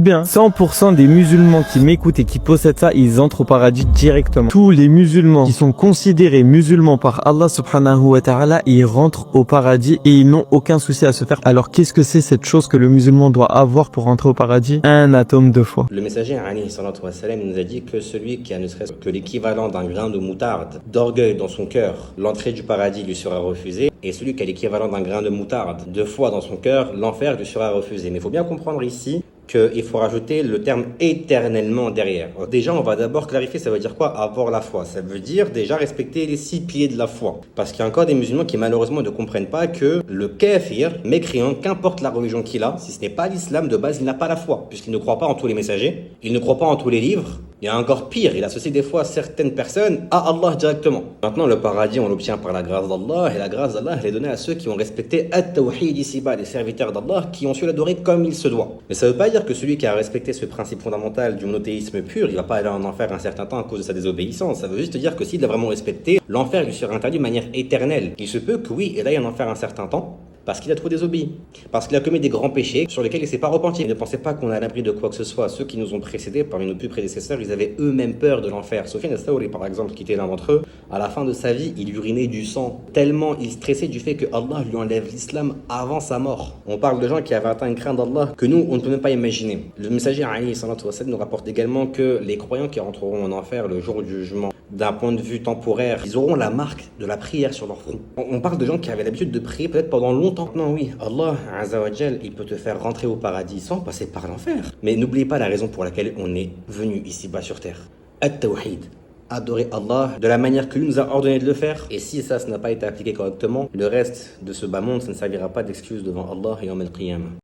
Bien, 100% des musulmans qui m'écoutent et qui possèdent ça, ils entrent au paradis directement. Tous les musulmans qui sont considérés musulmans par Allah subhanahu wa ta'ala, ils rentrent au paradis et ils n'ont aucun souci à se faire. Alors qu'est-ce que c'est cette chose que le musulman doit avoir pour rentrer au paradis? Un atome de foi. Le messager alayhi salatu wa salam, nous a dit que celui qui a ne serait-ce que l'équivalent d'un grain de moutarde d'orgueil dans son cœur, l'entrée du paradis lui sera refusée, et celui qui a l'équivalent d'un grain de moutarde de foi dans son cœur, l'enfer lui sera refusé. Mais il faut bien comprendre ici qu'il faut rajouter le terme éternellement derrière. Déjà, on va d'abord clarifier, ça veut dire quoi avoir la foi? Ça veut dire déjà respecter les 6 piliers de la foi. Parce qu'il y a encore des musulmans qui malheureusement ne comprennent pas que le kafir, mécréant, qu'importe la religion qu'il a, si ce n'est pas l'islam, de base, il n'a pas la foi. Puisqu'il ne croit pas en tous les messagers, il ne croit pas en tous les livres. Il y a encore pire, il associe des fois certaines personnes à Allah directement. Maintenant, le paradis, on l'obtient par la grâce d'Allah, et la grâce d'Allah, elle est donnée à ceux qui ont respecté At-Tawhid ici-bas, les serviteurs d'Allah, qui ont su l'adorer comme il se doit. Mais ça ne veut pas dire que celui qui a respecté ce principe fondamental du monothéisme pur, il va pas aller en enfer un certain temps à cause de sa désobéissance. Ça veut juste dire que s'il l'a vraiment respecté, l'enfer lui sera interdit de manière éternelle. Il se peut que oui, il aille en enfer un certain temps, parce qu'il a trop désobéi, parce qu'il a commis des grands péchés sur lesquels il ne s'est pas repenti. Ne pensez pas qu'on est à l'abri de quoi que ce soit. Ceux qui nous ont précédés, parmi nos plus prédécesseurs, ils avaient eux-mêmes peur de l'enfer. Sufyan al-Thawri, par exemple, qui était l'un d'entre eux, à la fin de sa vie, il urinait du sang, tellement il stressait du fait que Allah lui enlève l'islam avant sa mort. On parle de gens qui avaient atteint une crainte d'Allah que nous, on ne peut même pas imaginer. Le messager alayhi salatu wa sallam nous rapporte également que les croyants qui rentreront en enfer le jour du jugement, d'un point de vue temporaire, ils auront la marque de la prière sur leur front. On parle de gens qui avaient l'habitude de prier peut-être pendant longtemps. Non, oui, Allah, Azza wa Jal, il peut te faire rentrer au paradis sans passer par l'enfer. Mais n'oubliez pas la raison pour laquelle on est venu ici-bas sur terre. At-Tawhid. Adorer Allah de la manière qu'il nous a ordonné de le faire. Et si ça n'a pas été appliqué correctement, le reste de ce bas monde, ça ne servira pas d'excuse devant Allah et en al-Qiyamah.